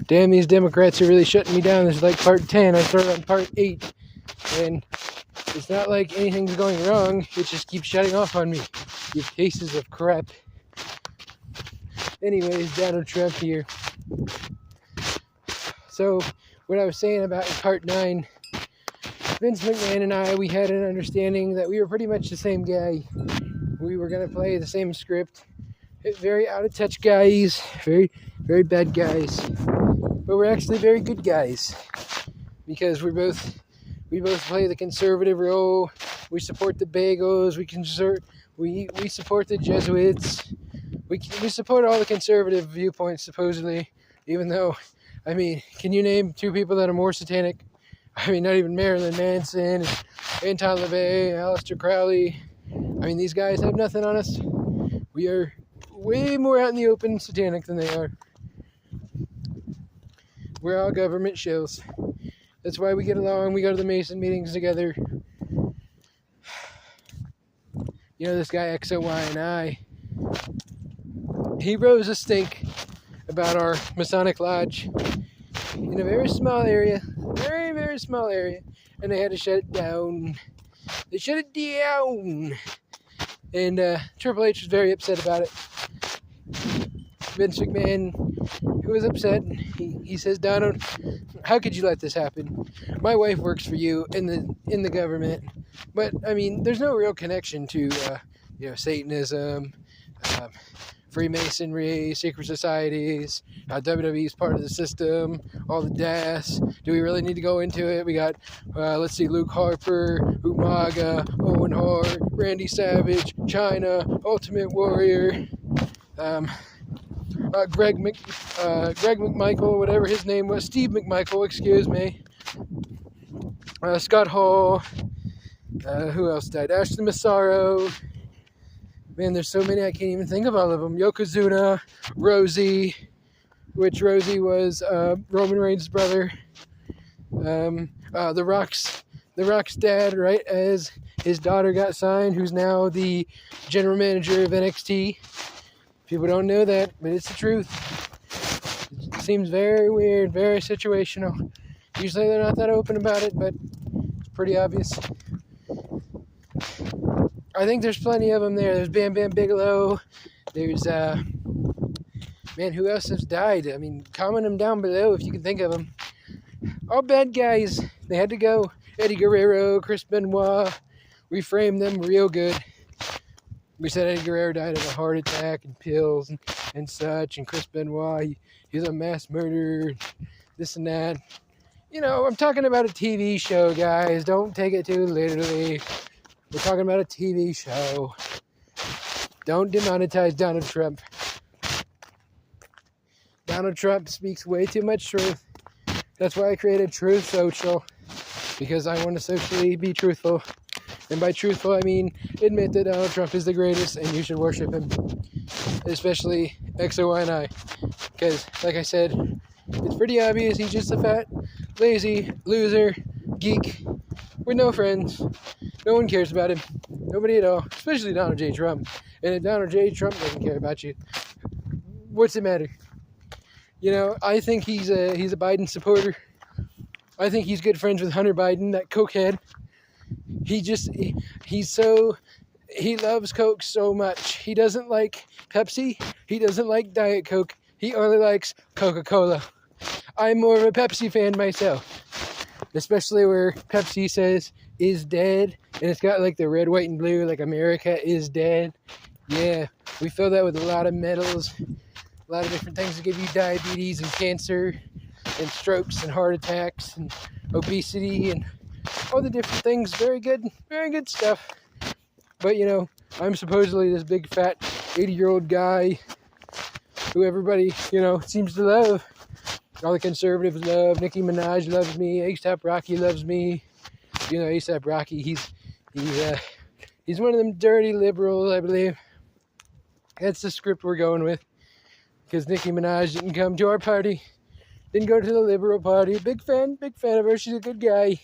Damn, these Democrats are really shutting me down. This is like part 10. I started on part 8. And it's not like anything's going wrong. It just keeps shutting off on me. You cases of crap. Anyways, Donald Trump here. So, what I was saying about in part 9, Vince McMahon and I, we had an understanding that we were pretty much the same guy. We were going to play the same script. Very out of touch guys. Very, very bad guys. But we're actually very good guys. Because we both play the conservative role. We support the Bagels. We support the Jesuits. We support all the conservative viewpoints, supposedly. Even though, I mean, can you name 2 people that are more satanic? I mean, not even Marilyn Manson, and Anton LaVey, Aleister Crowley. I mean, these guys have nothing on us. We are way more out in the open satanic than they are. We're all government shills. That's why we get along. We go to the Mason meetings together. You know, this guy XOY and I, he rose a stink about our Masonic Lodge in a very small area. Very, very small area. And they had to shut it down. They shut it down. And Triple H was very upset about it. Vince McMahon, who was upset, he says, Donald, how could you let this happen? My wife works for you in the government, but I mean, there's no real connection to Satanism, Freemasonry, secret societies, WWE is part of the system, all the deaths. Do we really need to go into it? We got, Luke Harper, Umaga, Owen Hart, Randy Savage, Chyna, Ultimate Warrior, Greg McMichael, whatever his name was, Steve McMichael, excuse me, Scott Hall, who else died? Ashley Massaro. Man, there's so many I can't even think of all of them. Yokozuna, Rosie, which Rosie was Roman Reigns' brother. The Rock's dad, right as his daughter got signed, who's now the general manager of NXT. People don't know that, but it's the truth. It seems very weird, very situational. Usually they're not that open about it, but it's pretty obvious. I think there's plenty of them there. There's Bam Bam Bigelow. There's, man, who else has died? I mean, comment them down below if you can think of them. All bad guys. They had to go. Eddie Guerrero, Chris Benoit. We framed them real good. We said Eddie Guerrero died of a heart attack and pills and such. And Chris Benoit, he's a mass murderer. This and that. You know, I'm talking about a TV show, guys. Don't take it too literally. We're talking about a TV show. Don't demonetize Donald Trump. Donald Trump speaks way too much truth. That's why I created Truth Social. Because I want to socially be truthful. And by truthful, I mean admit that Donald Trump is the greatest and you should worship him. Especially XOY and I. Because, like I said, it's pretty obvious he's just a fat, lazy, loser, geek with no friends. No one cares about him. Nobody at all. Especially Donald J. Trump. And if Donald J. Trump doesn't care about you, what's the matter? You know, I think he's a Biden supporter. I think he's good friends with Hunter Biden, that cokehead. He loves Coke so much. He doesn't like Pepsi. He doesn't like Diet Coke. He only likes Coca-Cola. I'm more of a Pepsi fan myself. Especially where Pepsi says is dead. And it's got like the red, white, and blue, like America is dead. Yeah, we fill that with a lot of metals. A lot of different things that give you diabetes and cancer and strokes and heart attacks and obesity and all the different things. Very good stuff. But, you know, I'm supposedly this big, fat, 80-year-old guy who everybody, you know, seems to love. All the conservatives love. Nicki Minaj loves me. A$AP Rocky loves me. You know, A$AP Rocky, he's one of them dirty liberals, I believe. That's the script we're going with. Because Nicki Minaj didn't come to our party. Didn't go to the liberal party. Big fan of her. She's a good guy.